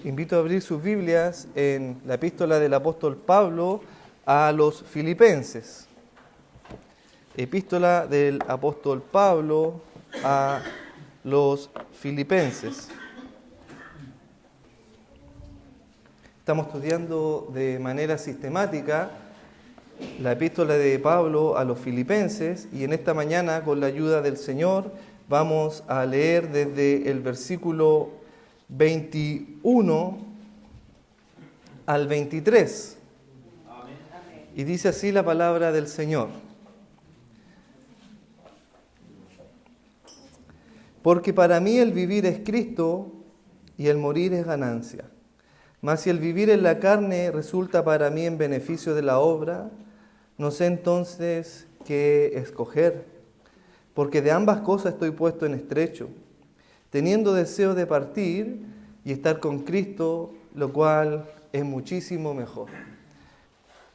Invito a abrir sus Biblias en la epístola del apóstol Pablo a los Filipenses. Epístola del apóstol Pablo a los Filipenses. Estamos estudiando de manera sistemática la epístola de Pablo a los Filipenses y en esta mañana, con la ayuda del Señor, vamos a leer desde el versículo 21 al 23. Y dice así la palabra del Señor. Porque para mí el vivir es Cristo y el morir es ganancia. Mas si el vivir en la carne resulta para mí en beneficio de la obra, no sé entonces qué escoger, porque de ambas cosas estoy puesto en estrecho, teniendo deseo de partir y estar con Cristo, lo cual es muchísimo mejor.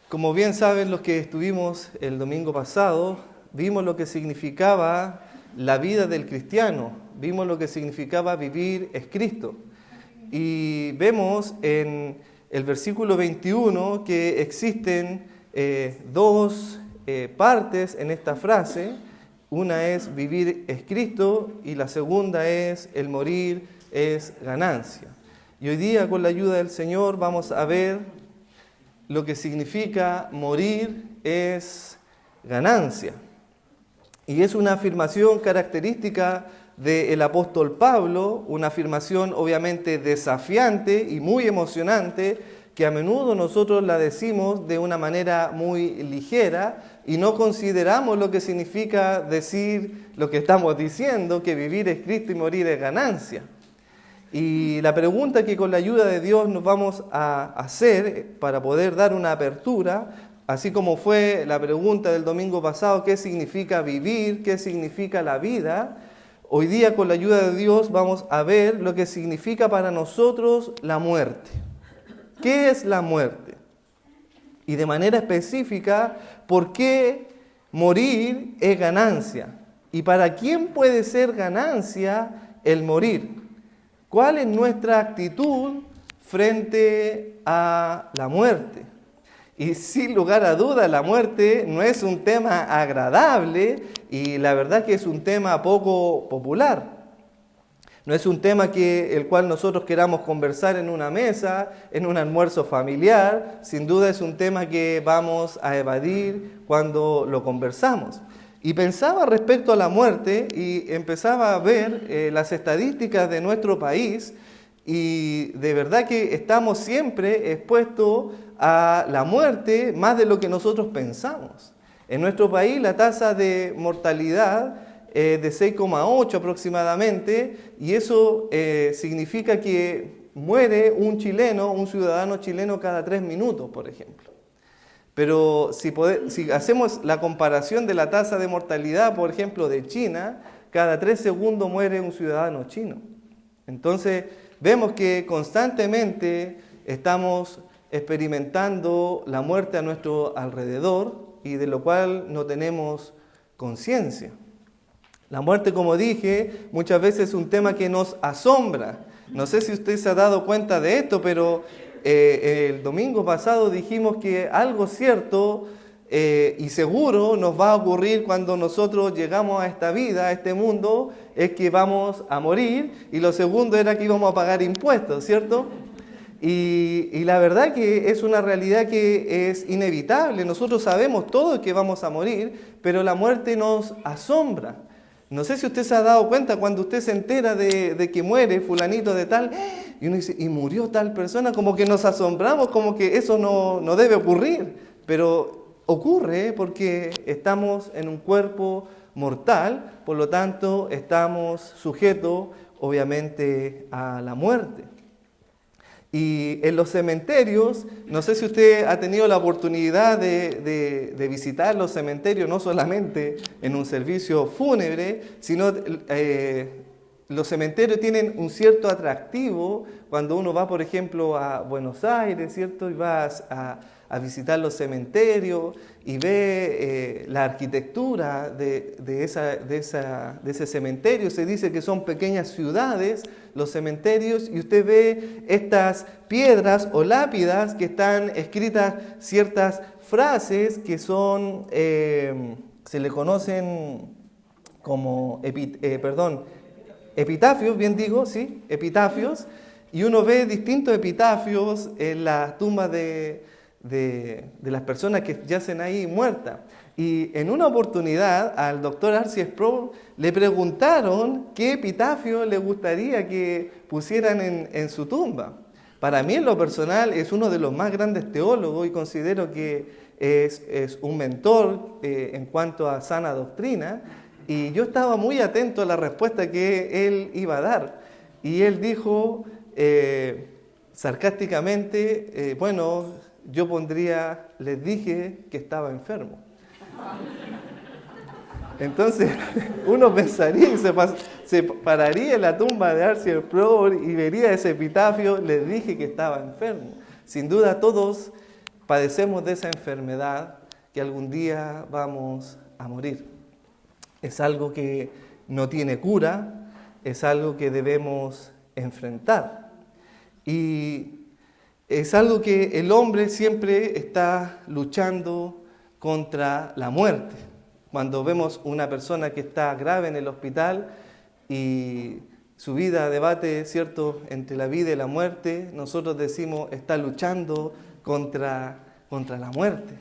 Como bien saben los que estuvimos el domingo pasado, vimos lo que significaba la vida del cristiano, vimos lo que significaba vivir es Cristo. Y vemos en el versículo 21 que existen dos partes en esta frase. Una es vivir es Cristo y la segunda es el morir es ganancia. Y hoy día, con la ayuda del Señor, vamos a ver lo que significa morir es ganancia. Y es una afirmación característica del apóstol Pablo, una afirmación obviamente desafiante y muy emocionante, que a menudo nosotros la decimos de una manera muy ligera y no consideramos lo que significa decir lo que estamos diciendo, que vivir es Cristo y morir es ganancia. Y la pregunta que con la ayuda de Dios nos vamos a hacer para poder dar una apertura, así como fue la pregunta del domingo pasado, ¿qué significa vivir? ¿Qué significa la vida? Hoy día, con la ayuda de Dios, vamos a ver lo que significa para nosotros la muerte. ¿Qué es la muerte? Y de manera específica, ¿por qué morir es ganancia? ¿Y para quién puede ser ganancia el morir? ¿Cuál es nuestra actitud frente a la muerte? Y sin lugar a duda, la muerte no es un tema agradable y la verdad que es un tema poco popular. No es un tema el cual nosotros queramos conversar en una mesa, en un almuerzo familiar. Sin duda es un tema que vamos a evadir cuando lo conversamos. Y pensaba respecto a la muerte y empezaba a ver las estadísticas de nuestro país y de verdad que estamos siempre expuestos a la muerte más de lo que nosotros pensamos. En nuestro país la tasa de mortalidad de 6,8 aproximadamente, y eso significa que muere un ciudadano chileno cada 3 minutos, por ejemplo. Pero si hacemos la comparación de la tasa de mortalidad, por ejemplo, de China, cada 3 segundos muere un ciudadano chino. Entonces, vemos que constantemente estamos experimentando la muerte a nuestro alrededor y de lo cual no tenemos conciencia. La muerte, como dije, muchas veces es un tema que nos asombra. No sé si usted se ha dado cuenta de esto, pero el domingo pasado dijimos que algo cierto y seguro nos va a ocurrir cuando nosotros llegamos a esta vida, a este mundo, es que vamos a morir, y lo segundo era que íbamos a pagar impuestos, ¿cierto? Y la verdad que es una realidad que es inevitable. Nosotros sabemos todo que vamos a morir, pero la muerte nos asombra. No sé si usted se ha dado cuenta cuando usted se entera de que muere fulanito de tal, y uno dice, y murió tal persona, como que nos asombramos, como que eso no debe ocurrir, pero ocurre porque estamos en un cuerpo mortal, por lo tanto estamos sujetos obviamente a la muerte. Y en los cementerios, no sé si usted ha tenido la oportunidad de visitar los cementerios, no solamente en un servicio fúnebre, sino los cementerios tienen un cierto atractivo cuando uno va, por ejemplo, a Buenos Aires, ¿cierto? Y va a visitar los cementerios y ve la arquitectura de ese cementerio. Se dice que son pequeñas ciudades los cementerios, y usted ve estas piedras o lápidas que están escritas ciertas frases que son, se le conocen como epitafios, bien digo, sí, epitafios, y uno ve distintos epitafios en las tumbas de las personas que yacen ahí muertas. Y en una oportunidad al doctor R.C. Sproul le preguntaron qué epitafio le gustaría que pusieran en su tumba. Para mí, en lo personal, es uno de los más grandes teólogos y considero que es un mentor en cuanto a sana doctrina. Y yo estaba muy atento a la respuesta que él iba a dar. Y él dijo sarcásticamente, yo les dije que estaba enfermo. Entonces, uno pensaría y se pararía en la tumba de R.C. Sproul y vería ese epitafio, les dije que estaba enfermo. Sin duda todos padecemos de esa enfermedad que algún día vamos a morir. Es algo que no tiene cura, es algo que debemos enfrentar. Y es algo que el hombre siempre está luchando contra la muerte. Cuando vemos una persona que está grave en el hospital y su vida debate, ¿cierto?, entre la vida y la muerte, nosotros decimos está luchando contra la muerte.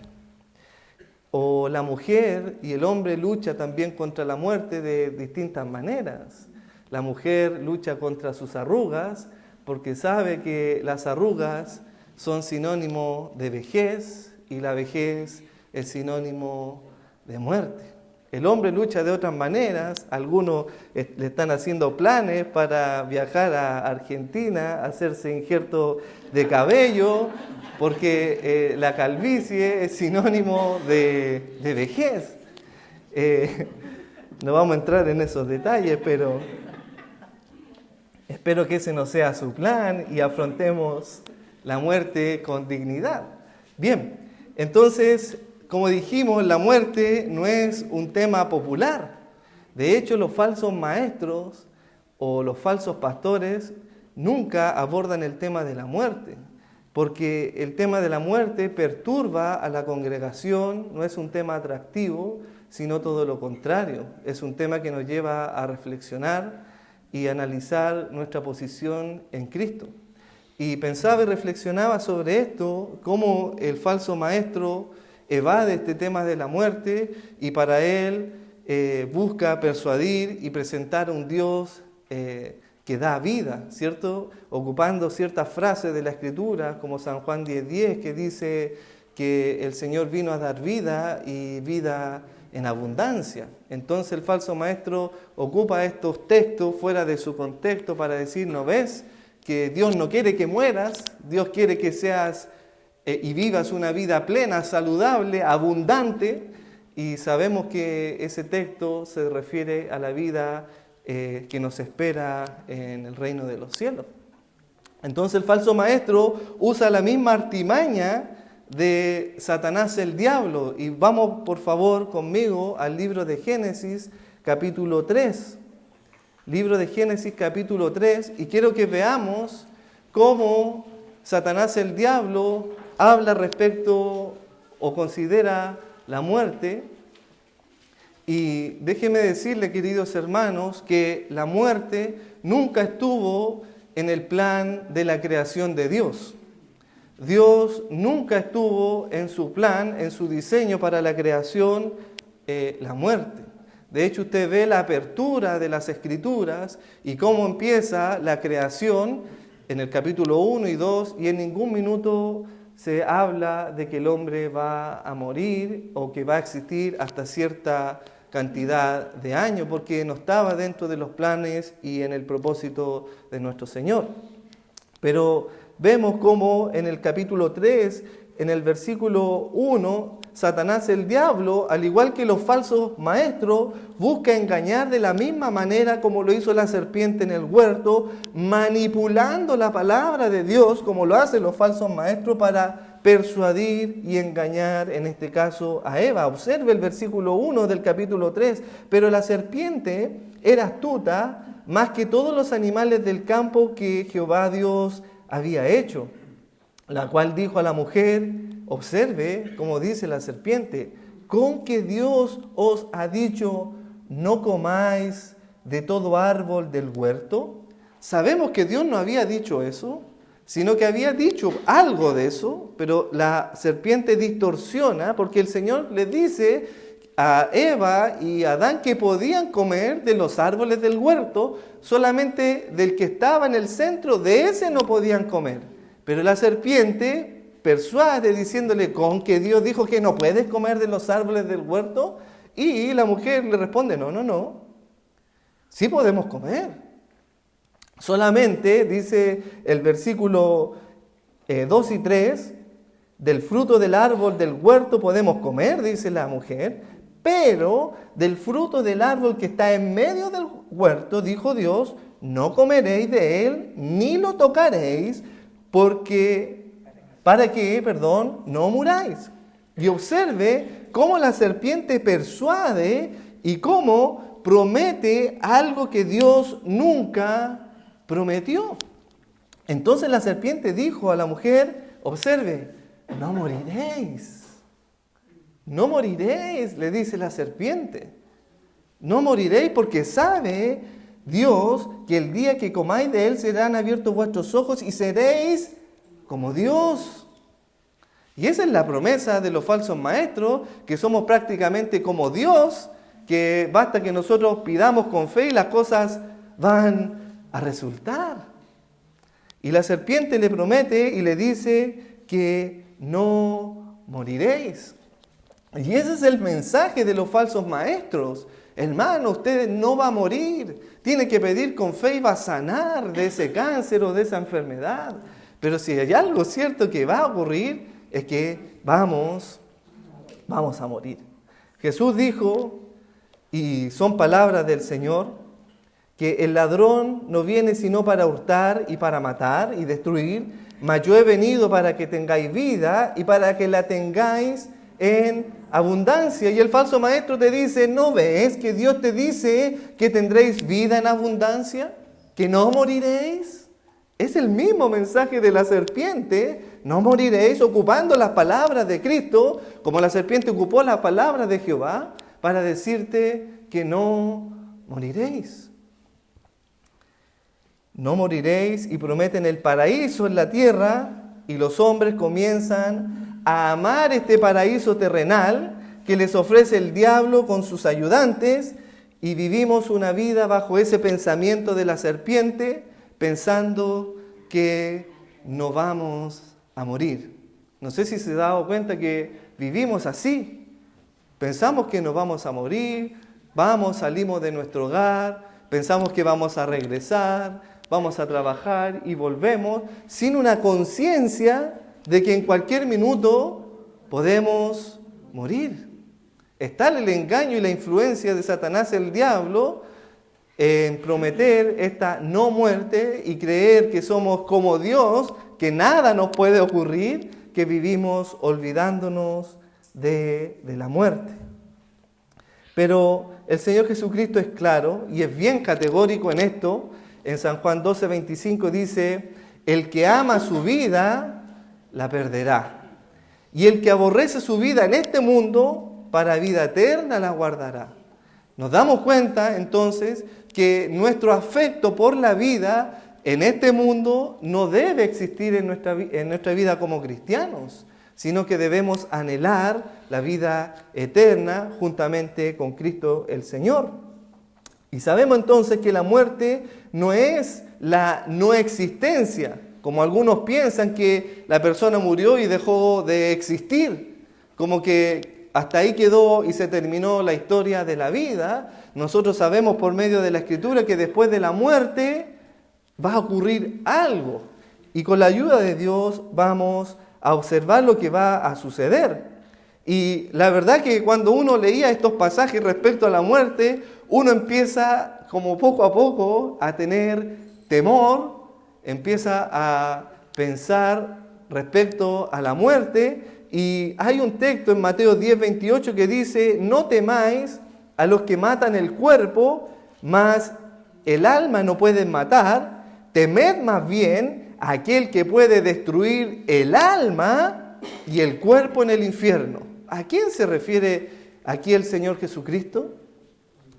O la mujer y el hombre lucha también contra la muerte de distintas maneras. La mujer lucha contra sus arrugas porque sabe que las arrugas son sinónimo de vejez y la vejez es sinónimo de muerte. El hombre lucha de otras maneras. Algunos le están haciendo planes para viajar a Argentina, hacerse injerto de cabello, porque la calvicie es sinónimo de vejez. No vamos a entrar en esos detalles, pero espero que ese no sea su plan y afrontemos la muerte con dignidad. Bien, entonces, como dijimos, la muerte no es un tema popular. De hecho, los falsos maestros o los falsos pastores nunca abordan el tema de la muerte, porque el tema de la muerte perturba a la congregación, no es un tema atractivo, sino todo lo contrario. Es un tema que nos lleva a reflexionar y analizar nuestra posición en Cristo. Y pensaba y reflexionaba sobre esto, cómo el falso maestro evade este tema de la muerte y para él busca persuadir y presentar a un Dios que da vida, ¿cierto? Ocupando ciertas frases de la Escritura, como San Juan 10:10, que dice que el Señor vino a dar vida y vida en abundancia. Entonces el falso maestro ocupa estos textos fuera de su contexto para decir, ¿no ves? Que Dios no quiere que mueras, Dios quiere que seas y vivas una vida plena, saludable, abundante, y sabemos que ese texto se refiere a la vida que nos espera en el reino de los cielos. Entonces el falso maestro usa la misma artimaña de Satanás el diablo, y vamos por favor conmigo al libro de Génesis capítulo 3. Libro de Génesis capítulo 3, y quiero que veamos cómo Satanás el diablo habla respecto o considera la muerte. Y déjeme decirle, queridos hermanos, que la muerte nunca estuvo en el plan de la creación de Dios. Dios nunca estuvo en su plan, en su diseño para la creación, la muerte. De hecho, usted ve la apertura de las Escrituras y cómo empieza la creación en el capítulo 1 y 2, y en ningún minuto se habla de que el hombre va a morir o que va a existir hasta cierta cantidad de años, porque no estaba dentro de los planes y en el propósito de nuestro Señor. Pero vemos cómo en el capítulo 3, en el versículo 1, Satanás el diablo, al igual que los falsos maestros, busca engañar de la misma manera como lo hizo la serpiente en el huerto, manipulando la palabra de Dios como lo hacen los falsos maestros para persuadir y engañar, en este caso, a Eva. Observe el versículo 1 del capítulo 3. Pero la serpiente era astuta más que todos los animales del campo que Jehová Dios había hecho, la cual dijo a la mujer, observe cómo dice la serpiente, con que Dios os ha dicho, no comáis de todo árbol del huerto. Sabemos que Dios no había dicho eso, sino que había dicho algo de eso, pero la serpiente distorsiona porque el Señor le dice a Eva y a Adán que podían comer de los árboles del huerto, solamente del que estaba en el centro, de ese no podían comer. Pero la serpiente persuade diciéndole, con que Dios dijo que no puedes comer de los árboles del huerto, y la mujer le responde, no, sí podemos comer. Solamente, dice el versículo 2 y 3, del fruto del árbol del huerto podemos comer, dice la mujer, pero del fruto del árbol que está en medio del huerto, dijo Dios, no comeréis de él, ni lo tocaréis, para que no muráis. Y observe cómo la serpiente persuade y cómo promete algo que Dios nunca prometió. Entonces la serpiente dijo a la mujer, observe, no moriréis. No moriréis, le dice la serpiente. No moriréis porque sabe Dios que el día que comáis de él serán abiertos vuestros ojos y seréis como Dios. Y esa es la promesa de los falsos maestros, que somos prácticamente como Dios, que basta que nosotros pidamos con fe y las cosas van a resultar. Y la serpiente le promete y le dice que no moriréis. Y ese es el mensaje de los falsos maestros. Hermano, usted no va a morir. Tiene que pedir con fe y va a sanar de ese cáncer o de esa enfermedad. Pero si hay algo cierto que va a ocurrir, es que vamos a morir. Jesús dijo, y son palabras del Señor, que el ladrón no viene sino para hurtar y para matar y destruir, mas yo he venido para que tengáis vida y para que la tengáis en abundancia. Y el falso maestro te dice, ¿no ves que Dios te dice que tendréis vida en abundancia? ¿Que no moriréis? Es el mismo mensaje de la serpiente, no moriréis, ocupando las palabras de Cristo, como la serpiente ocupó las palabras de Jehová, para decirte que no moriréis. No moriréis, y prometen el paraíso en la tierra, y los hombres comienzan a amar este paraíso terrenal que les ofrece el diablo con sus ayudantes, y vivimos una vida bajo ese pensamiento de la serpiente, pensando que no vamos a morir. No sé si se ha dado cuenta que vivimos así. Pensamos que nos vamos a morir, salimos de nuestro hogar, pensamos que vamos a regresar, vamos a trabajar y volvemos sin una conciencia de que en cualquier minuto podemos morir. Está el engaño y la influencia de Satanás, el diablo, en prometer esta no muerte y creer que somos como Dios, que nada nos puede ocurrir, que vivimos olvidándonos de la muerte. Pero el Señor Jesucristo es claro y es bien categórico en esto. En San Juan 12:25 dice, el que ama su vida, la perderá. Y el que aborrece su vida en este mundo, para vida eterna la guardará. Nos damos cuenta entonces que nuestro afecto por la vida en este mundo no debe existir en nuestra vida como cristianos, sino que debemos anhelar la vida eterna juntamente con Cristo el Señor. Y sabemos entonces que la muerte no es la no existencia, como algunos piensan que la persona murió y dejó de existir, como que hasta ahí quedó y se terminó la historia de la vida. Nosotros sabemos por medio de la Escritura que después de la muerte va a ocurrir algo. Y con la ayuda de Dios vamos a observar lo que va a suceder. Y la verdad que cuando uno leía estos pasajes respecto a la muerte, uno empieza como poco a poco a tener temor, empieza a pensar respecto a la muerte. Y hay un texto en Mateo 10:28 que dice: no temáis a los que matan el cuerpo, mas el alma no pueden matar, temed más bien a aquel que puede destruir el alma y el cuerpo en el infierno. ¿A quién se refiere aquí el Señor Jesucristo?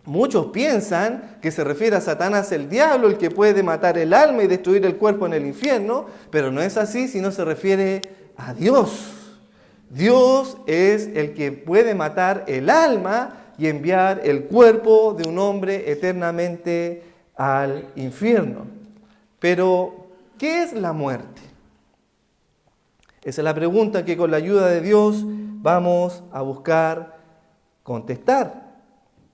Muchos piensan que se refiere a Satanás, el diablo, el que puede matar el alma y destruir el cuerpo en el infierno, pero no es así, sino se refiere a Dios. Dios es el que puede matar el alma y enviar el cuerpo de un hombre eternamente al infierno. Pero, ¿qué es la muerte? Esa es la pregunta que con la ayuda de Dios vamos a buscar contestar.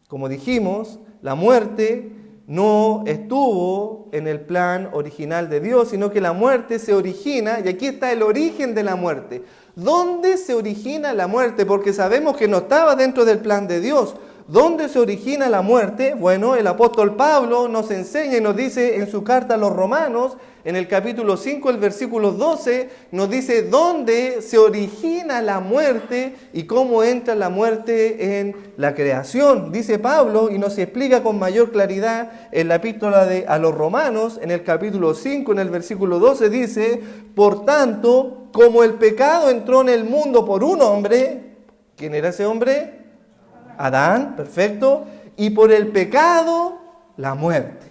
Como dijimos, la muerte no estuvo en el plan original de Dios, sino que la muerte se origina, y aquí está el origen de la muerte. ¿Dónde se origina la muerte? Porque sabemos que no estaba dentro del plan de Dios. ¿Dónde se origina la muerte? Bueno, el apóstol Pablo nos enseña y nos dice en su carta a los Romanos, en el capítulo 5, el versículo 12, nos dice dónde se origina la muerte y cómo entra la muerte en la creación. Dice Pablo, y nos explica con mayor claridad en la epístola a los Romanos, en el capítulo 5, en el versículo 12, dice: por tanto, como el pecado entró en el mundo por un hombre, ¿quién era ese hombre? Adán, perfecto, y por el pecado, la muerte.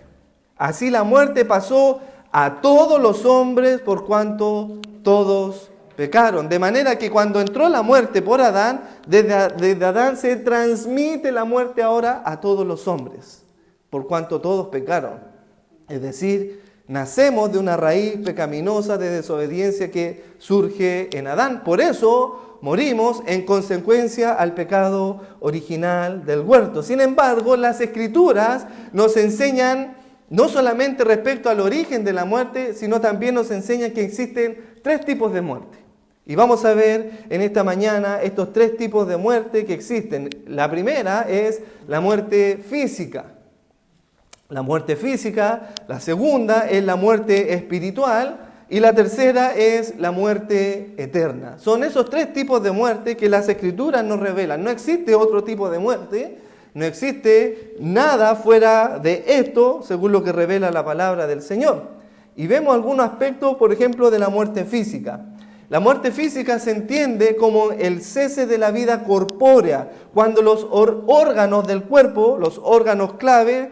Así la muerte pasó a todos los hombres por cuanto todos pecaron. De manera que cuando entró la muerte por Adán, desde Adán se transmite la muerte ahora a todos los hombres, por cuanto todos pecaron. Es decir, nacemos de una raíz pecaminosa de desobediencia que surge en Adán. Por eso morimos en consecuencia al pecado original del huerto. Sin embargo, las Escrituras nos enseñan no solamente respecto al origen de la muerte, sino también nos enseñan que existen 3 tipos de muerte. Y vamos a ver en esta mañana estos 3 tipos de muerte que existen. La primera es la muerte física. La muerte física, la segunda es la muerte espiritual y la tercera es la muerte eterna. Son esos 3 tipos de muerte que las Escrituras nos revelan. No existe otro tipo de muerte, no existe nada fuera de esto, según lo que revela la palabra del Señor. Y vemos algunos aspectos, por ejemplo, de la muerte física. La muerte física se entiende como el cese de la vida corpórea, cuando los órganos del cuerpo, los órganos clave,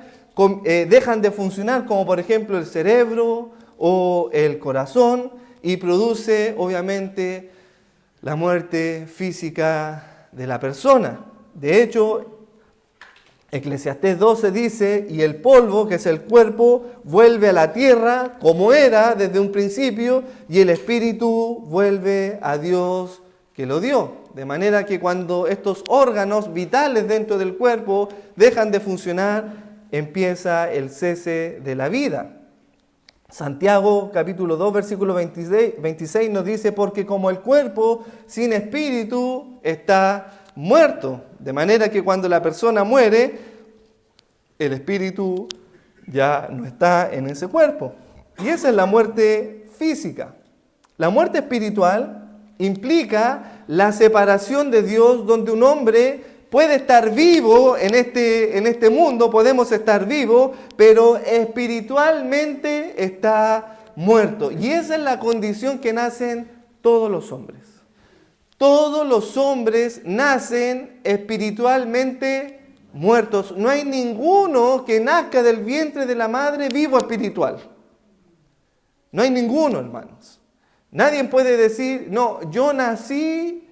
dejan de funcionar, como por ejemplo el cerebro o el corazón, y produce obviamente la muerte física de la persona. De hecho, Eclesiastés 12 dice: y el polvo, que es el cuerpo, vuelve a la tierra como era desde un principio, y el espíritu vuelve a Dios que lo dio. De manera que cuando estos órganos vitales dentro del cuerpo dejan de funcionar, empieza el cese de la vida. Santiago capítulo 2 versículo 26 nos dice: porque como el cuerpo sin espíritu está muerto, de manera que cuando la persona muere, el espíritu ya no está en ese cuerpo. Y esa es la muerte física. La muerte espiritual implica la separación de Dios, donde un hombre puede estar vivo en este mundo, podemos estar vivos, pero espiritualmente está muerto. Y esa es la condición que nacen todos los hombres. Todos los hombres nacen espiritualmente muertos. No hay ninguno que nazca del vientre de la madre vivo espiritual. No hay ninguno, hermanos. Nadie puede decir: no, yo nací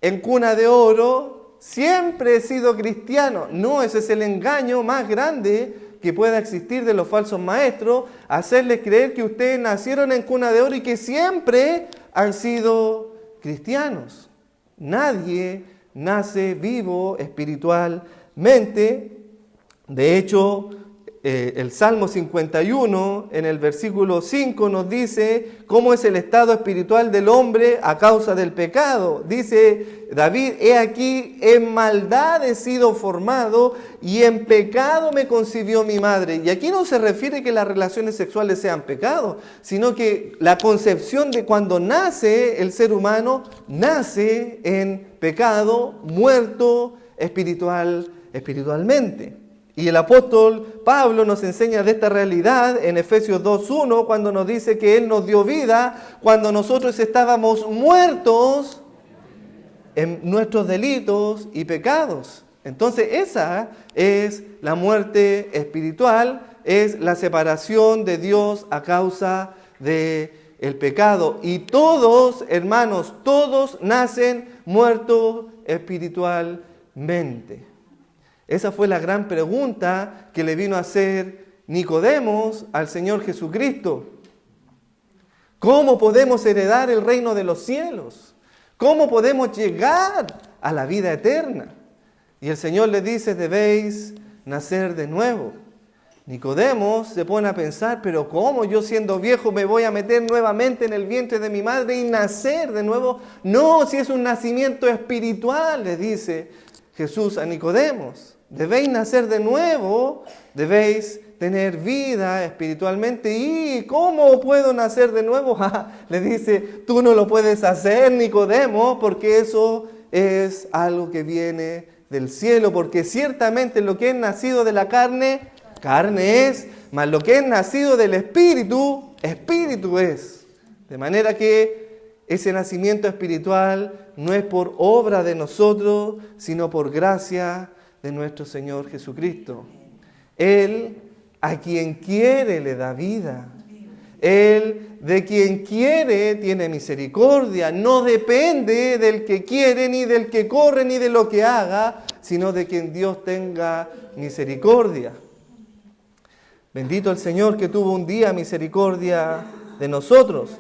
en cuna de oro, siempre he sido cristiano. No, ese es el engaño más grande que pueda existir de los falsos maestros, hacerles creer que ustedes nacieron en cuna de oro y que siempre han sido cristianos. Nadie nace vivo espiritualmente. De hecho, el Salmo 51, en el versículo 5, nos dice cómo es el estado espiritual del hombre a causa del pecado. Dice David, he aquí, en maldad he sido formado y en pecado me concibió mi madre. Y aquí no se refiere que las relaciones sexuales sean pecado, sino que la concepción de cuando nace el ser humano, nace en pecado, muerto espiritualmente. Y el apóstol Pablo nos enseña de esta realidad en Efesios 2:1, cuando nos dice que Él nos dio vida cuando nosotros estábamos muertos en nuestros delitos y pecados. Entonces esa es la muerte espiritual, es la separación de Dios a causa del pecado. Y todos, hermanos, todos nacen muertos espiritualmente. Esa fue la gran pregunta que le vino a hacer Nicodemos al Señor Jesucristo. ¿Cómo podemos heredar el reino de los cielos? ¿Cómo podemos llegar a la vida eterna? Y el Señor le dice, debéis nacer de nuevo. Nicodemos se pone a pensar, pero ¿cómo yo siendo viejo me voy a meter nuevamente en el vientre de mi madre y nacer de nuevo? No, si es un nacimiento espiritual, le dice Jesús a Nicodemos. Debéis nacer de nuevo, debéis tener vida espiritualmente. ¿Y cómo puedo nacer de nuevo? Le dice, tú no lo puedes hacer, Nicodemo, porque eso es algo que viene del cielo, porque ciertamente lo que es nacido de la carne, carne es, mas lo que es nacido del Espíritu, Espíritu es. De manera que ese nacimiento espiritual no es por obra de nosotros, sino por gracia de nuestro Señor Jesucristo. Él a quien quiere le da vida. Él de quien quiere tiene misericordia. No depende del que quiere, ni del que corre, ni de lo que haga, sino de quien Dios tenga misericordia. Bendito el Señor que tuvo un día misericordia de nosotros.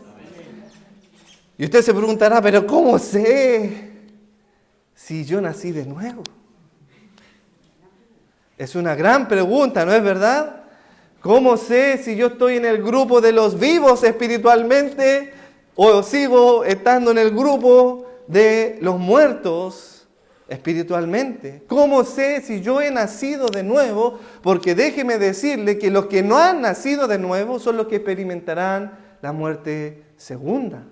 Y usted se preguntará, pero ¿cómo sé si yo nací de nuevo? Es una gran pregunta, ¿no es verdad? ¿Cómo sé si yo estoy en el grupo de los vivos espiritualmente o sigo estando en el grupo de los muertos espiritualmente? ¿Cómo sé si yo he nacido de nuevo? Porque déjeme decirle que los que no han nacido de nuevo son los que experimentarán la muerte segunda.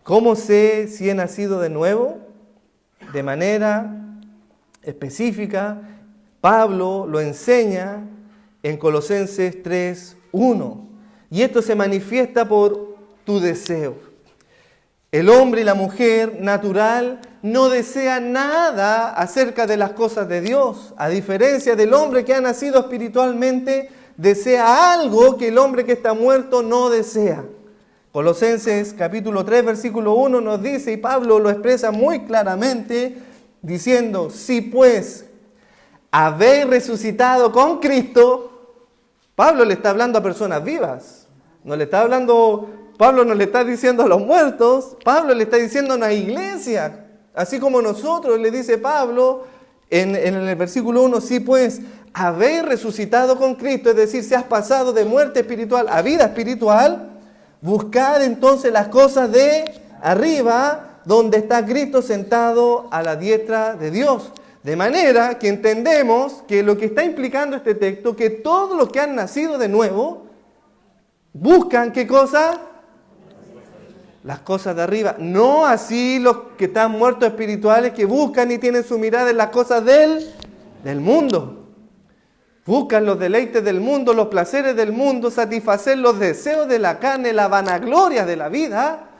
¿Cómo sé si he nacido de nuevo? De manera específica, Pablo lo enseña en Colosenses 3:1. Y esto se manifiesta por tu deseo. El hombre y la mujer natural no desean nada acerca de las cosas de Dios. A diferencia del hombre que ha nacido espiritualmente, desea algo que el hombre que está muerto no desea. Colosenses capítulo 3, versículo 1 nos dice, y Pablo lo expresa muy claramente, diciendo, si pues habéis resucitado con Cristo. Pablo le está hablando a personas vivas. No le está hablando, Pablo no le está diciendo a los muertos, Pablo le está diciendo a una iglesia. Así como nosotros, le dice Pablo en el versículo 1, si pues habéis resucitado con Cristo, es decir, si has pasado de muerte espiritual a vida espiritual, buscad entonces las cosas de arriba, donde está Cristo sentado a la diestra de Dios. De manera que entendemos que lo que está implicando este texto, que todos los que han nacido de nuevo, buscan ¿qué cosa? Las cosas de arriba. No así los que están muertos espirituales, que buscan y tienen su mirada en las cosas del mundo. Buscan los deleites del mundo, los placeres del mundo, satisfacer los deseos de la carne, la vanagloria de la vida,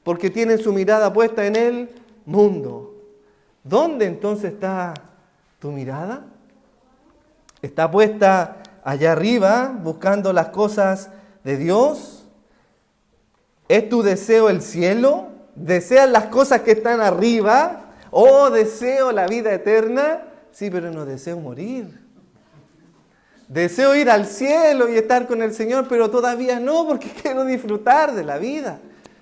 porque tienen su mirada puesta en el mundo. ¿Dónde entonces está tu mirada? ¿Está puesta allá arriba, buscando las cosas de Dios? ¿Es tu deseo el cielo? ¿Deseas las cosas que están arriba? ¿O deseo la vida eterna? Sí, pero no deseo morir. Deseo ir al cielo y estar con el Señor, pero todavía no, porque quiero disfrutar de la vida.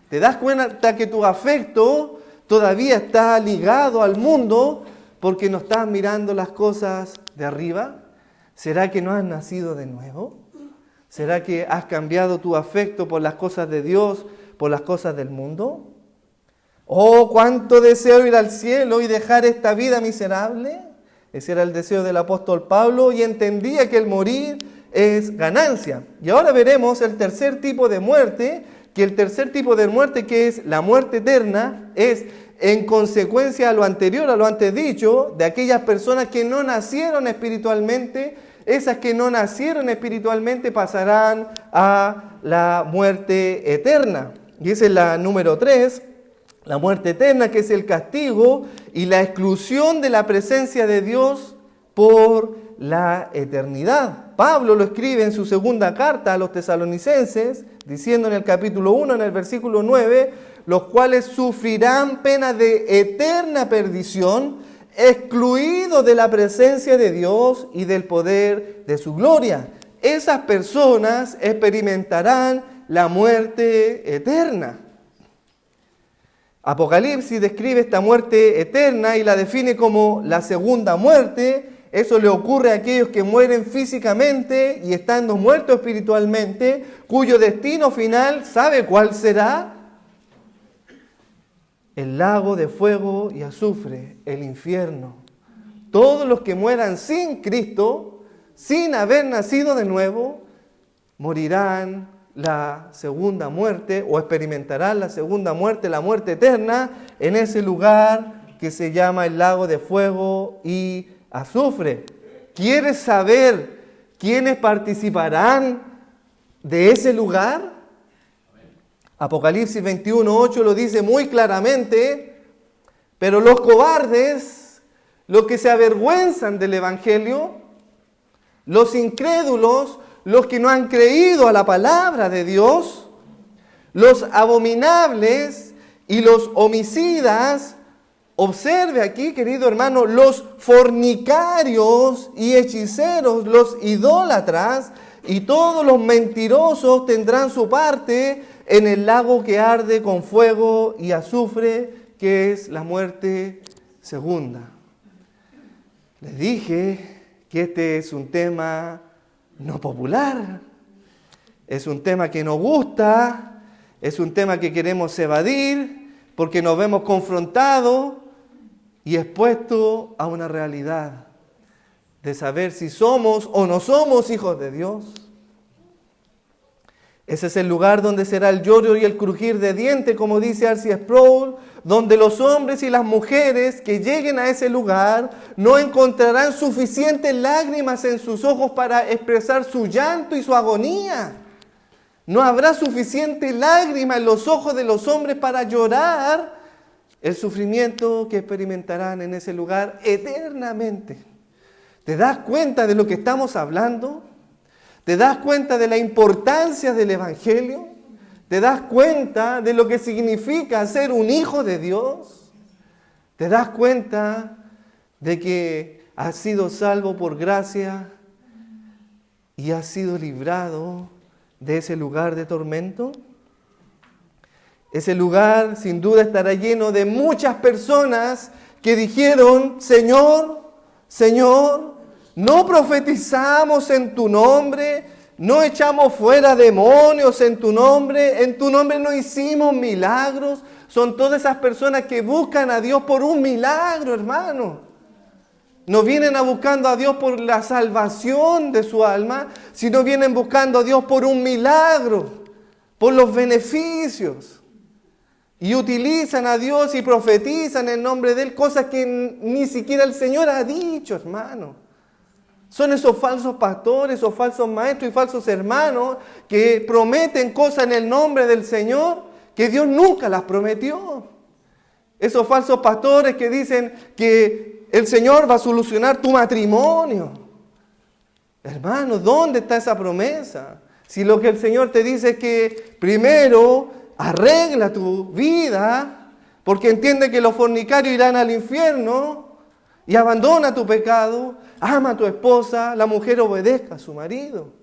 ¿Te das cuenta que tu afecto todavía está ligado al mundo porque no estás mirando las cosas de arriba? ¿Será que no has nacido de nuevo? ¿Será que has cambiado tu afecto por las cosas de Dios, por las cosas del mundo? Oh, cuánto deseo ir al cielo y dejar esta vida miserable. Ese era el deseo del apóstol Pablo y entendía que el morir es ganancia. Y ahora veremos el tercer tipo de muerte, que el tercer tipo de muerte, que es la muerte eterna, es en consecuencia a lo anterior, a lo antes dicho, de aquellas personas que no nacieron espiritualmente. Esas que no nacieron espiritualmente pasarán a la muerte eterna. Y esa es la número 3, la muerte eterna, que es el castigo y la exclusión de la presencia de Dios por la eternidad. Pablo lo escribe en su segunda carta a los tesalonicenses, diciendo en el capítulo 1, en el versículo 9, los cuales sufrirán pena de eterna perdición, excluidos de la presencia de Dios y del poder de su gloria. Esas personas experimentarán la muerte eterna. Apocalipsis describe esta muerte eterna y la define como la segunda muerte. Eso le ocurre a aquellos que mueren físicamente y estando muertos espiritualmente, cuyo destino final, ¿sabe cuál será? El lago de fuego y azufre, el infierno. Todos los que mueran sin Cristo, sin haber nacido de nuevo, morirán la segunda muerte o experimentarán la segunda muerte, la muerte eterna, en ese lugar que se llama el lago de fuego y azufre. ¿Quieres saber quiénes participarán de ese lugar? Apocalipsis 21:8 lo dice muy claramente, pero los cobardes, los que se avergüenzan del Evangelio, los incrédulos, los que no han creído a la palabra de Dios, los abominables y los homicidas, observe aquí, querido hermano, los fornicarios y hechiceros, los idólatras y todos los mentirosos tendrán su parte en el lago que arde con fuego y azufre, que es la muerte segunda. Les dije que este es un tema no popular, es un tema que nos gusta, es un tema que queremos evadir porque nos vemos confrontados y expuestos a una realidad de saber si somos o no somos hijos de Dios. Ese es el lugar donde será el lloro y el crujir de dientes, como dice R.C. Sproul, donde los hombres y las mujeres que lleguen a ese lugar no encontrarán suficientes lágrimas en sus ojos para expresar su llanto y su agonía. No habrá suficiente lágrima en los ojos de los hombres para llorar el sufrimiento que experimentarán en ese lugar eternamente. ¿Te das cuenta de lo que estamos hablando? ¿Te das cuenta de la importancia del Evangelio? ¿Te das cuenta de lo que significa ser un hijo de Dios? ¿Te das cuenta de que has sido salvo por gracia y has sido librado de ese lugar de tormento? Ese lugar sin duda estará lleno de muchas personas que dijeron: Señor, Señor, no profetizamos en tu nombre, no echamos fuera demonios en tu nombre no hicimos milagros. Son todas esas personas que buscan a Dios por un milagro, hermano. No vienen buscando a Dios por la salvación de su alma, sino vienen buscando a Dios por un milagro, por los beneficios. Y utilizan a Dios y profetizan en nombre de Él cosas que ni siquiera el Señor ha dicho, hermano. Son esos falsos pastores, esos falsos maestros y falsos hermanos que prometen cosas en el nombre del Señor que Dios nunca las prometió. Esos falsos pastores que dicen que el Señor va a solucionar tu matrimonio. Hermano, ¿dónde está esa promesa? Si lo que el Señor te dice es que primero arregla tu vida, porque entiende que los fornicarios irán al infierno, y abandona tu pecado, ama a tu esposa, la mujer obedezca a su marido.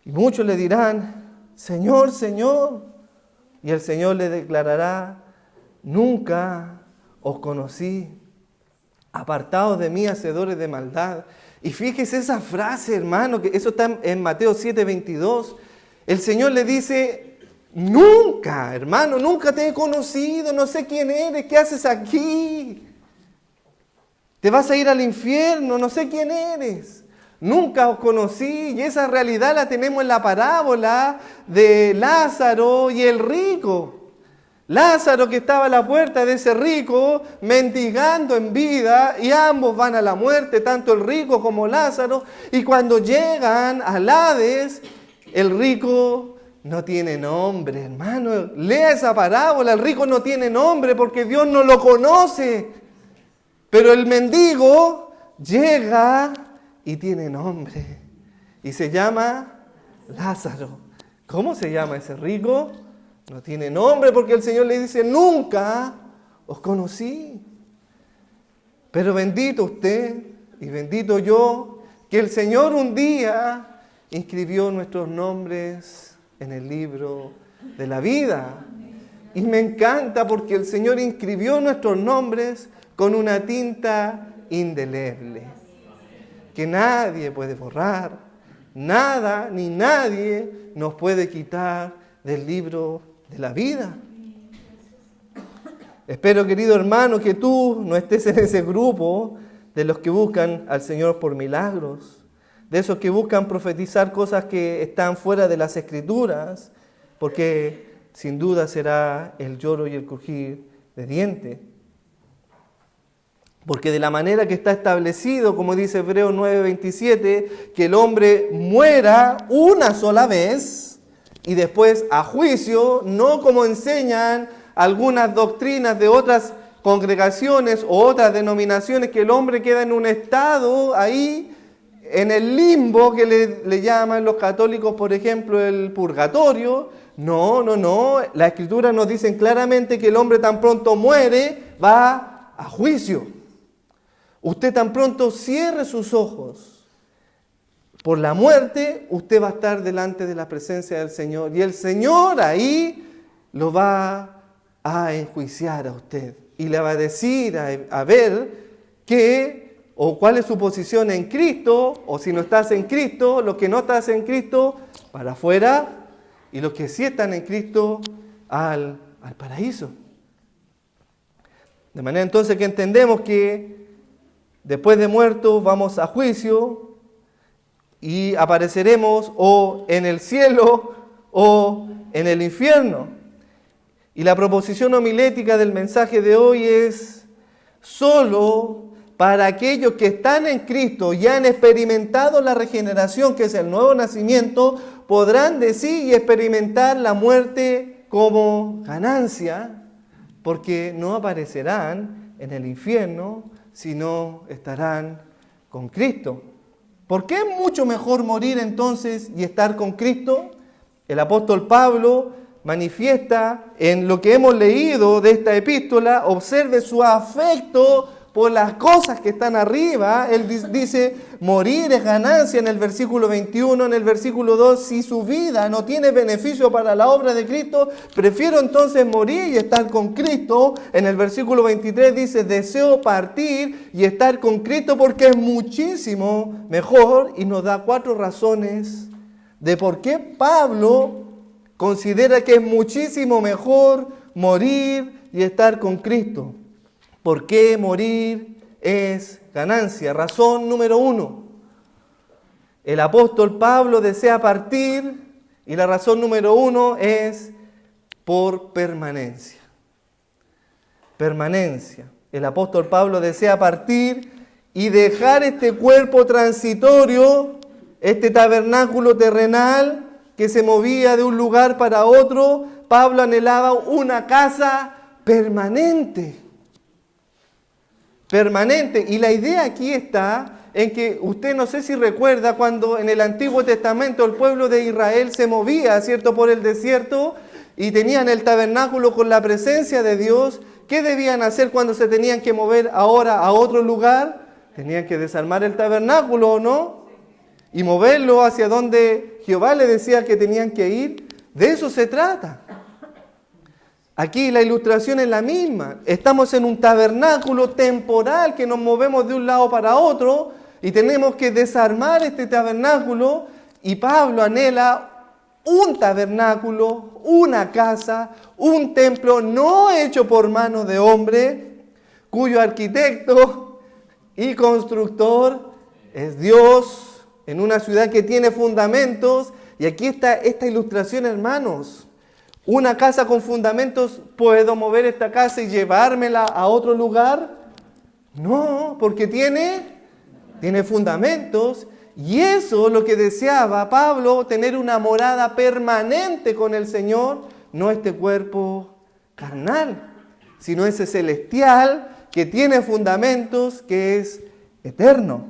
Y muchos le dirán: Señor, Señor. Y el Señor le declarará: nunca os conocí. Apartados de mí, hacedores de maldad. Y fíjese esa frase, hermano, que eso está en Mateo 7:22. El Señor le dice, nunca, hermano, nunca te he conocido, no sé quién eres, ¿qué haces aquí? Te vas a ir al infierno, no sé quién eres. Nunca os conocí, y esa realidad la tenemos en la parábola de Lázaro y el rico. Lázaro, que estaba a la puerta de ese rico, mendigando en vida, y ambos van a la muerte, tanto el rico como Lázaro, y cuando llegan al Hades, el rico no tiene nombre, hermano. Lea esa parábola, el rico no tiene nombre porque Dios no lo conoce, pero el mendigo llega y tiene nombre, y se llama Lázaro. ¿Cómo se llama ese rico? No tiene nombre porque el Señor le dice, nunca os conocí. Pero bendito usted y bendito yo, que el Señor un día inscribió nuestros nombres en el libro de la vida. Y me encanta porque el Señor inscribió nuestros nombres con una tinta indeleble, que nadie puede borrar, nada ni nadie nos puede quitar del libro de la vida. Espero, querido hermano, que tú no estés en ese grupo de los que buscan al Señor por milagros, de esos que buscan profetizar cosas que están fuera de las Escrituras, porque sin duda será el lloro y el crujir de dientes. Porque de la manera que está establecido, como dice Hebreos 9:27, que el hombre muera una sola vez y después a juicio, no como enseñan algunas doctrinas de otras congregaciones o otras denominaciones, que el hombre queda en un estado ahí, en el limbo que le llaman los católicos, por ejemplo, el purgatorio. No. La Escritura nos dice claramente que el hombre tan pronto muere, va a juicio. Usted tan pronto cierre sus ojos por la muerte, usted va a estar delante de la presencia del Señor. Y el Señor ahí lo va a enjuiciar a usted. Y le va a decir a ver qué o cuál es su posición en Cristo. O si no estás en Cristo, los que no estás en Cristo, para afuera. Y los que sí están en Cristo, al paraíso. De manera entonces que entendemos que después de muertos vamos a juicio y apareceremos o en el cielo o en el infierno. Y la proposición homilética del mensaje de hoy es: solo para aquellos que están en Cristo y han experimentado la regeneración, que es el nuevo nacimiento, podrán decir y experimentar la muerte como ganancia, porque no aparecerán en el infierno, sino estarán con Cristo. ¿Por qué es mucho mejor morir entonces y estar con Cristo? El apóstol Pablo manifiesta en lo que hemos leído de esta epístola, observe su afecto por las cosas que están arriba. Él dice, morir es ganancia en el versículo 21, en el versículo 2, si su vida no tiene beneficio para la obra de Cristo, prefiero entonces morir y estar con Cristo. En el versículo 23 dice, deseo partir y estar con Cristo porque es muchísimo mejor, y nos da 4 razones de por qué Pablo considera que es muchísimo mejor morir y estar con Cristo. ¿Por qué morir es ganancia? Razón número 1. El apóstol Pablo desea partir y la razón número 1 es por permanencia. Permanencia. El apóstol Pablo desea partir y dejar este cuerpo transitorio, este tabernáculo terrenal que se movía de un lugar para otro. Pablo anhelaba una casa permanente. Permanente. Y la idea aquí está en que usted, no sé si recuerda, cuando en el Antiguo Testamento el pueblo de Israel se movía, ¿cierto?, por el desierto y tenían el tabernáculo con la presencia de Dios. ¿Qué debían hacer cuando se tenían que mover ahora a otro lugar? Tenían que desarmar el tabernáculo, ¿o no? Y moverlo hacia donde Jehová le decía que tenían que ir. De eso se trata. Aquí la ilustración es la misma. Estamos en un tabernáculo temporal que nos movemos de un lado para otro y tenemos que desarmar este tabernáculo, y Pablo anhela un tabernáculo, una casa, un templo no hecho por mano de hombre, cuyo arquitecto y constructor es Dios, en una ciudad que tiene fundamentos. Y aquí está esta ilustración, hermanos. Una casa con fundamentos, ¿puedo mover esta casa y llevármela a otro lugar? No, porque tiene fundamentos. Y eso es lo que deseaba Pablo, tener una morada permanente con el Señor, no este cuerpo carnal, sino ese celestial que tiene fundamentos, que es eterno.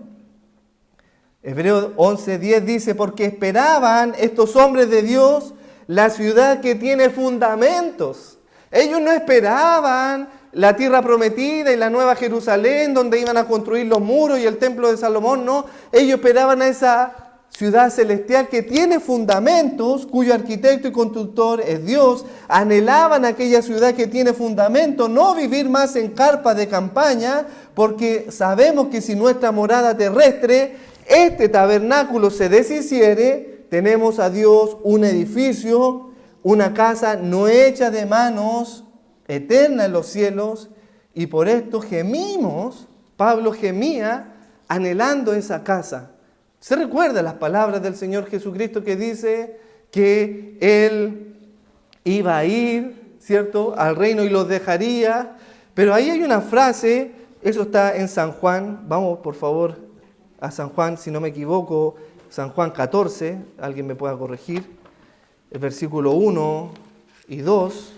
Hebreos 11:10 dice, porque esperaban estos hombres de Dios la ciudad que tiene fundamentos. Ellos no esperaban la tierra prometida y la nueva Jerusalén donde iban a construir los muros y el templo de Salomón, no. Ellos esperaban a esa ciudad celestial que tiene fundamentos, cuyo arquitecto y constructor es Dios. Anhelaban aquella ciudad que tiene fundamentos, no vivir más en carpas de campaña, porque sabemos que si nuestra morada terrestre, este tabernáculo, se deshiciere, tenemos a Dios un edificio, una casa no hecha de manos, eterna en los cielos, y por esto gemimos. Pablo gemía anhelando esa casa. ¿Se recuerda las palabras del Señor Jesucristo que dice que Él iba a ir, ¿cierto?, al reino y los dejaría? Pero ahí hay una frase, eso está en San Juan, vamos por favor a San Juan, si no me equivoco, San Juan 14, alguien me pueda corregir, el versículo 1 y 2.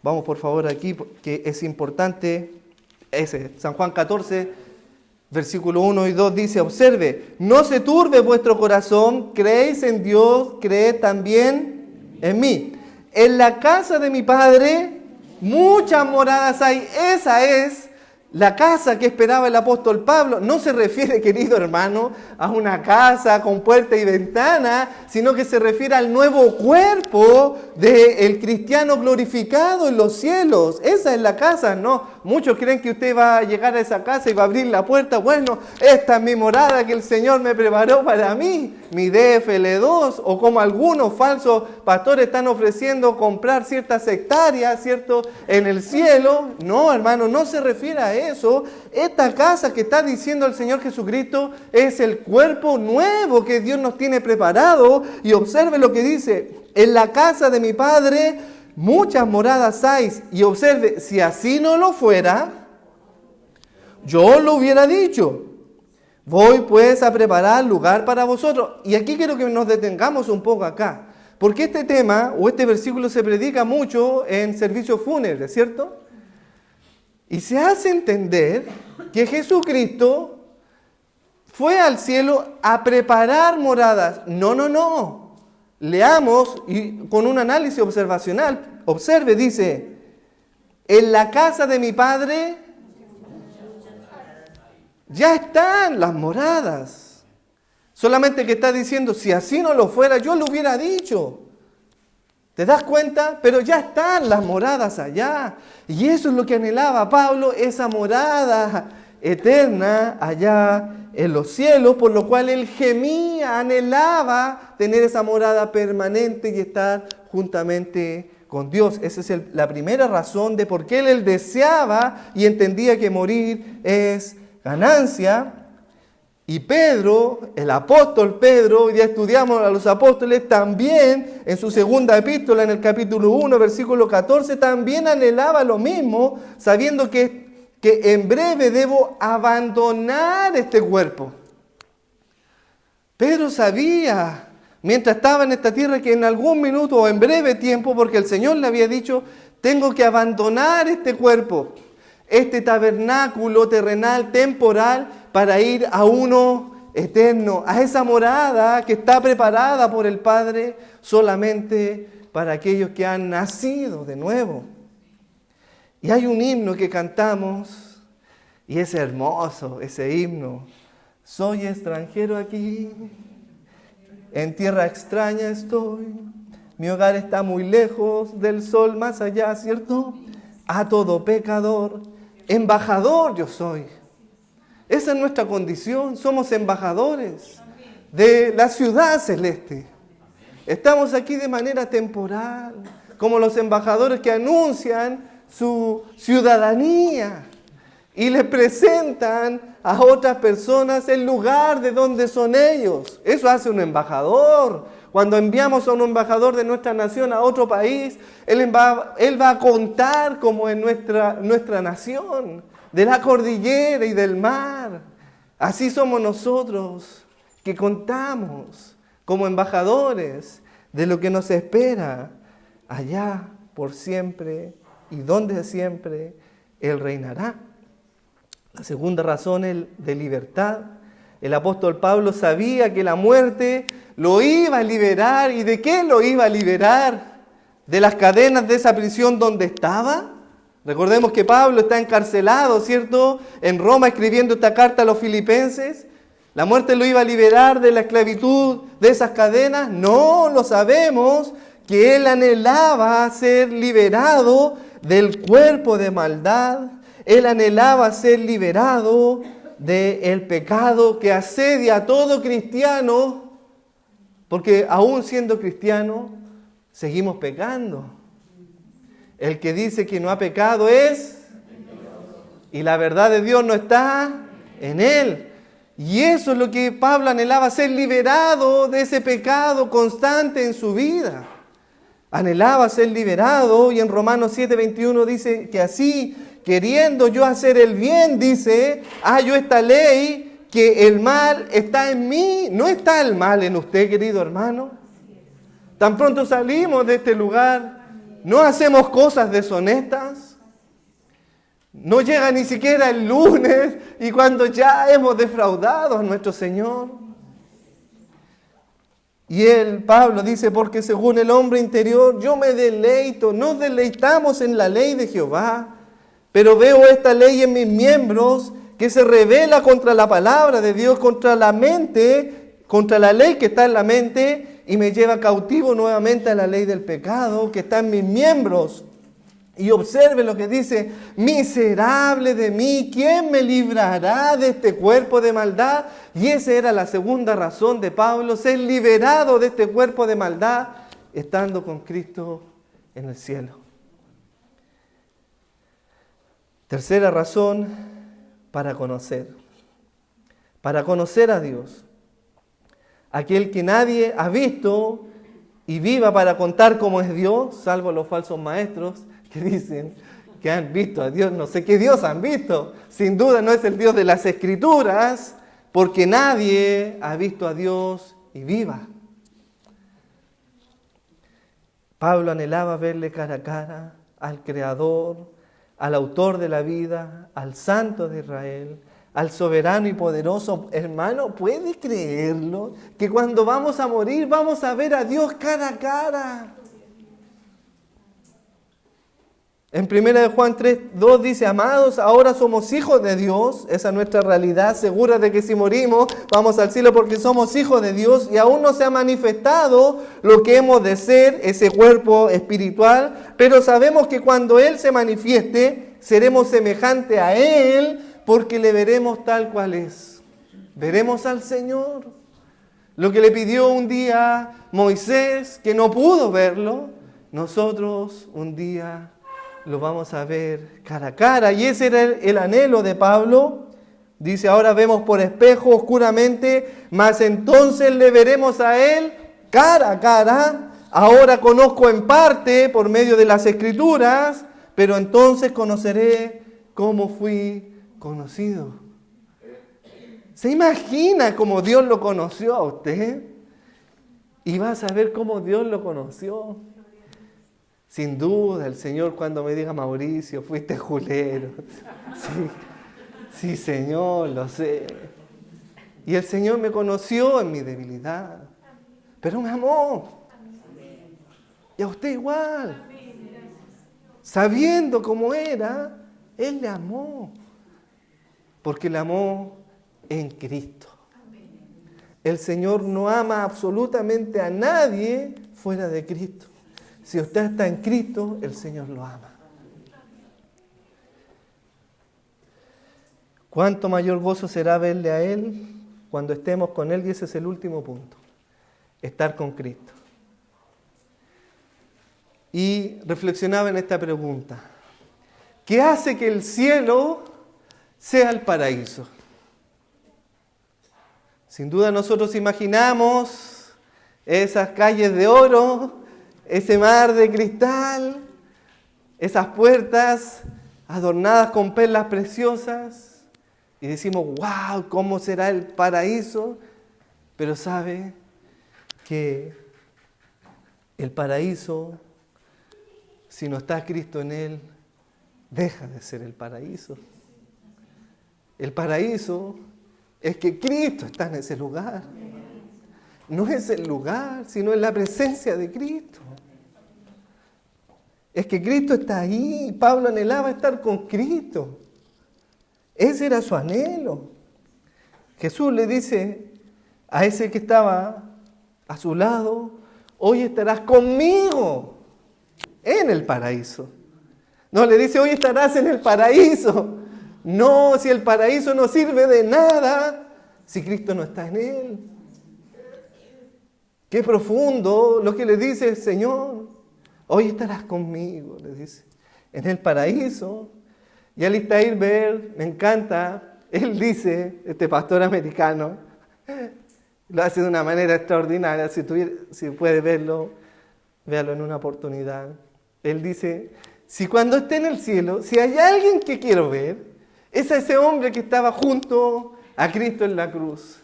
Vamos por favor aquí, que es importante. San Juan 14, versículo 1 y 2 dice, observe, no se turbe vuestro corazón, creéis en Dios, creed también en mí. En la casa de mi Padre muchas moradas hay. Esa es la casa que esperaba el apóstol Pablo. No se refiere, querido hermano, a una casa con puerta y ventana, sino que se refiere al nuevo cuerpo del cristiano glorificado en los cielos. Esa es la casa, ¿no? Muchos creen que usted va a llegar a esa casa y va a abrir la puerta. Bueno, esta es mi morada que el Señor me preparó para mí, mi DFL2, o como algunos falsos pastores están ofreciendo comprar ciertas hectáreas, ¿cierto?, en el cielo. No, hermano, no se refiere a eso. Esta casa que está diciendo el Señor Jesucristo es el cuerpo nuevo que Dios nos tiene preparado. Y observe lo que dice, en la casa de mi Padre muchas moradas hay. Y observe, si así no lo fuera, yo lo hubiera dicho. Voy pues a preparar lugar para vosotros. Y aquí quiero que nos detengamos un poco acá, porque este tema o este versículo se predica mucho en servicios fúnebres, ¿cierto? Y se hace entender que Jesucristo fue al cielo a preparar moradas. No. Leamos y con un análisis observacional. Observe, dice, en la casa de mi Padre ya están las moradas. Solamente que está diciendo, si así no lo fuera, yo lo hubiera dicho. ¿Te das cuenta? Pero ya están las moradas allá. Y eso es lo que anhelaba Pablo, esa morada eterna allá en los cielos, por lo cual él gemía, anhelaba tener esa morada permanente y estar juntamente con Dios. Esa es la primera razón de por qué él deseaba y entendía que morir es ganancia. Y Pedro, el apóstol Pedro, hoy día estudiamos a los apóstoles, también en su segunda epístola, en el capítulo 1, versículo 14, también anhelaba lo mismo, sabiendo que en breve debo abandonar este cuerpo. Pedro sabía, mientras estaba en esta tierra, que en algún minuto o en breve tiempo, porque el Señor le había dicho, tengo que abandonar este cuerpo, este tabernáculo terrenal, temporal, para ir a uno eterno, a esa morada que está preparada por el Padre solamente para aquellos que han nacido de nuevo. Y hay un himno que cantamos y es hermoso ese himno. Soy extranjero aquí, en tierra extraña estoy, mi hogar está muy lejos del sol más allá, ¿cierto? A todo pecador, embajador yo soy. Esa es nuestra condición, somos embajadores de la ciudad celeste. Estamos aquí de manera temporal, como los embajadores que anuncian su ciudadanía y le presentan a otras personas el lugar de donde son ellos. Eso hace un embajador. Cuando enviamos a un embajador de nuestra nación a otro país, él va a contar cómo es nuestra nación, de la cordillera y del mar. Así somos nosotros, que contamos como embajadores de lo que nos espera allá por siempre y donde siempre Él reinará. La segunda razón es de libertad. El apóstol Pablo sabía que la muerte lo iba a liberar. ¿Y de qué lo iba a liberar? ¿De las cadenas de esa prisión donde estaba? Recordemos que Pablo está encarcelado, ¿cierto? En Roma escribiendo esta carta a los filipenses. ¿La muerte lo iba a liberar de la esclavitud de esas cadenas? No, lo sabemos, que él anhelaba ser liberado del cuerpo de maldad. Él anhelaba ser liberado del pecado que asedia a todo cristiano, porque aún siendo cristiano, seguimos pecando. El que dice que no ha pecado es, y la verdad de Dios no está en él. Y eso es lo que Pablo anhelaba, ser liberado de ese pecado constante en su vida. Anhelaba ser liberado, y en Romanos 7:21 dice que así, queriendo yo hacer el bien, dice, hallo esta ley, que el mal está en mí. ¿No está el mal en usted, querido hermano? Tan pronto salimos de este lugar, no hacemos cosas deshonestas. No llega ni siquiera el lunes y cuando ya hemos defraudado a nuestro Señor. Y Pablo dice, porque según el hombre interior yo me deleito, nos deleitamos en la ley de Jehová, pero veo esta ley en mis miembros que se rebela contra la palabra de Dios, contra la mente, contra la ley que está en la mente, y me lleva cautivo nuevamente a la ley del pecado que está en mis miembros. Y observe lo que dice, miserable de mí, ¿quién me librará de este cuerpo de maldad? Y esa era la segunda razón de Pablo, ser liberado de este cuerpo de maldad, estando con Cristo en el cielo. Tercera razón, para conocer a Dios. Aquel que nadie ha visto y viva para contar cómo es Dios, salvo los falsos maestros, que dicen que han visto a Dios, no sé qué Dios han visto. Sin duda no es el Dios de las Escrituras, porque nadie ha visto a Dios y viva. Pablo anhelaba verle cara a cara al Creador, al Autor de la vida, al Santo de Israel, al soberano y poderoso. Hermano, ¿puede creerlo? Que cuando vamos a morir vamos a ver a Dios cara a cara. En 1 Juan 3:2 dice, amados, ahora somos hijos de Dios. Esa es nuestra realidad, segura de que si morimos vamos al cielo porque somos hijos de Dios. Y aún no se ha manifestado lo que hemos de ser, ese cuerpo espiritual. Pero sabemos que cuando Él se manifieste, seremos semejantes a Él porque le veremos tal cual es. Veremos al Señor. Lo que le pidió un día Moisés, que no pudo verlo, nosotros un día lo vamos a ver cara a cara. Y ese era el anhelo de Pablo. Dice, ahora vemos por espejo oscuramente, mas entonces le veremos a Él cara a cara. Ahora conozco en parte por medio de las Escrituras, pero entonces conoceré cómo fui conocido. ¿Se imagina cómo Dios lo conoció a usted? Y va a saber cómo Dios lo conoció. Sin duda, el Señor cuando me diga, Mauricio, fuiste julero. Sí, Señor, lo sé. Y el Señor me conoció en mi debilidad, pero me amó. Y a usted igual. Sabiendo cómo era, Él le amó. Porque le amó en Cristo. El Señor no ama absolutamente a nadie fuera de Cristo. Si usted está en Cristo, el Señor lo ama. ¿Cuánto mayor gozo será verle a Él cuando estemos con Él? Y ese es el último punto, estar con Cristo. Y reflexionaba en esta pregunta: ¿qué hace que el cielo sea el paraíso? Sin duda nosotros imaginamos esas calles de oro, ese mar de cristal, esas puertas adornadas con perlas preciosas, y decimos, wow, ¿cómo será el paraíso? Pero sabe que el paraíso, si no está Cristo en él, deja de ser el paraíso. El paraíso es que Cristo está en ese lugar. No es el lugar, sino es la presencia de Cristo. Es que Cristo está ahí. Pablo anhelaba estar con Cristo. Ese era su anhelo. Jesús le dice a ese que estaba a su lado, hoy estarás conmigo en el paraíso. No le dice, hoy estarás en el paraíso. No, si el paraíso no sirve de nada, si Cristo no está en él. Qué profundo lo que le dice el Señor. Hoy estarás conmigo, le dice, en el paraíso. Y Alistair Begg, me encanta, él dice, este pastor americano, lo hace de una manera extraordinaria, si puede verlo, véalo en una oportunidad. Él dice, si cuando esté en el cielo, si hay alguien que quiero ver, es a ese hombre que estaba junto a Cristo en la cruz.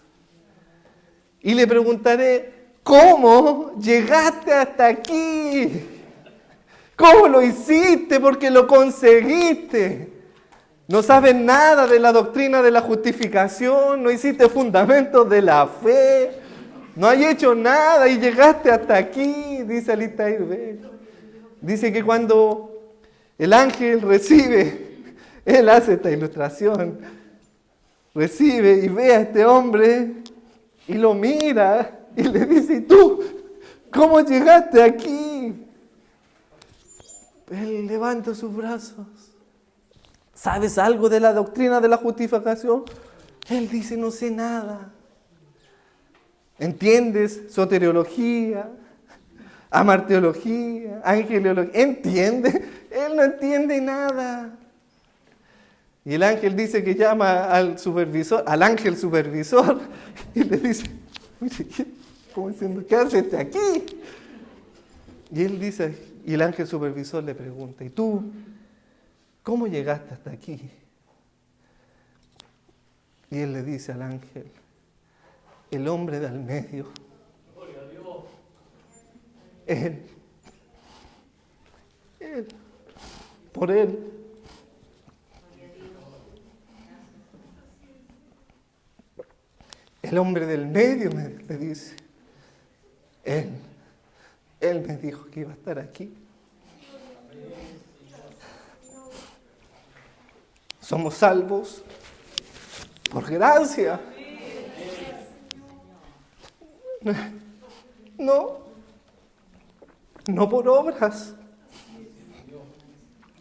Y le preguntaré, ¿cómo llegaste hasta aquí? ¿Cómo lo hiciste? Porque lo conseguiste. No sabes nada de la doctrina de la justificación, no hiciste fundamentos de la fe, no has hecho nada y llegaste hasta aquí, dice Alistair Begg. Dice que cuando el ángel recibe, él hace esta ilustración, recibe y ve a este hombre y lo mira y le dice, ¿y tú cómo llegaste aquí? Él levanta sus brazos. ¿Sabes algo de la doctrina de la justificación? Él dice, no sé nada. ¿Entiendes soteriología, amarteología, angeliología? ¿Entiende? Él no entiende nada. Y el ángel dice que llama al supervisor, al ángel supervisor, y le dice, oye, ¿cómo diciendo, qué haces aquí? Y él dice, y el ángel supervisor le pregunta, ¿y tú cómo llegaste hasta aquí? Y él le dice al ángel, el hombre del medio, él, por él. El hombre del medio me dice, él me dijo que iba a estar aquí. Somos salvos por gracia. No por obras.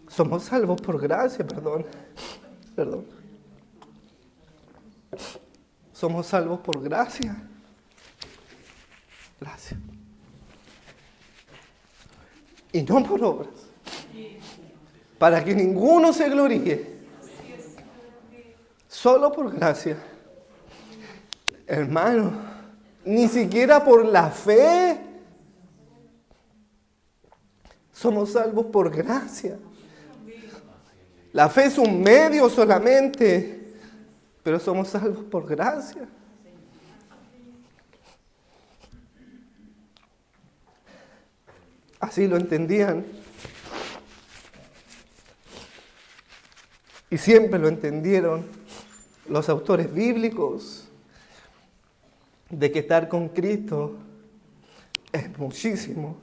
Somos salvos por gracia, perdón. Somos salvos por gracia. Gracias. Y no por obras. Para que ninguno se gloríe. Solo por gracia. Hermano, ni siquiera por la fe. Somos salvos por gracia. La fe es un medio solamente, pero somos salvos por gracia. Así lo entendían. Y siempre lo entendieron los autores bíblicos, de que estar con Cristo es muchísimo.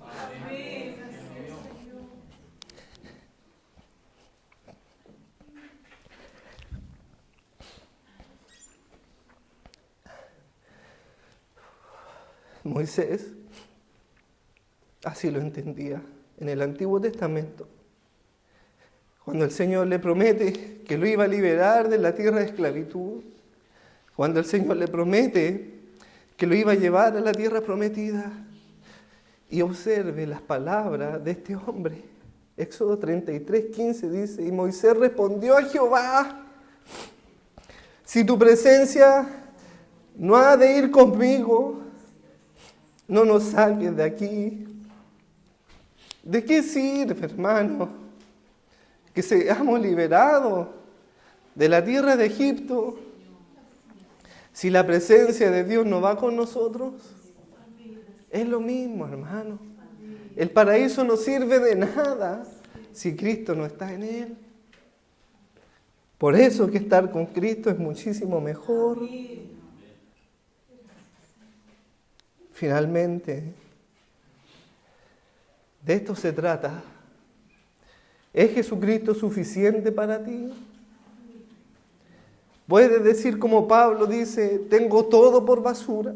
Moisés así lo entendía en el Antiguo Testamento. Cuando el Señor le promete que lo iba a liberar de la tierra de esclavitud, cuando el Señor le promete que lo iba a llevar a la tierra prometida, y observe las palabras de este hombre. Éxodo 33:15 dice: y Moisés respondió a Jehová: si tu presencia no ha de ir conmigo, no nos saques de aquí. ¿De qué sirve, hermano, que seamos liberados de la tierra de Egipto si la presencia de Dios no va con nosotros? Es lo mismo, hermano. El paraíso no sirve de nada si Cristo no está en él. Por eso que estar con Cristo es muchísimo mejor. Finalmente, de esto se trata. ¿Es Jesucristo suficiente para ti? Puedes decir como Pablo dice: tengo todo por basura.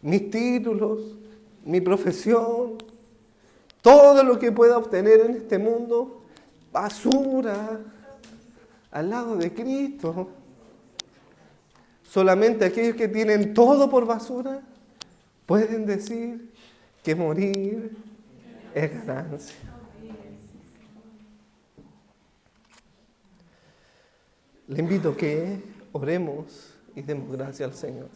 Mis títulos, mi profesión, todo lo que pueda obtener en este mundo, basura, al lado de Cristo. Solamente aquellos que tienen todo por basura pueden decir que morir es ganancia. Le invito a que oremos y demos gracias al Señor.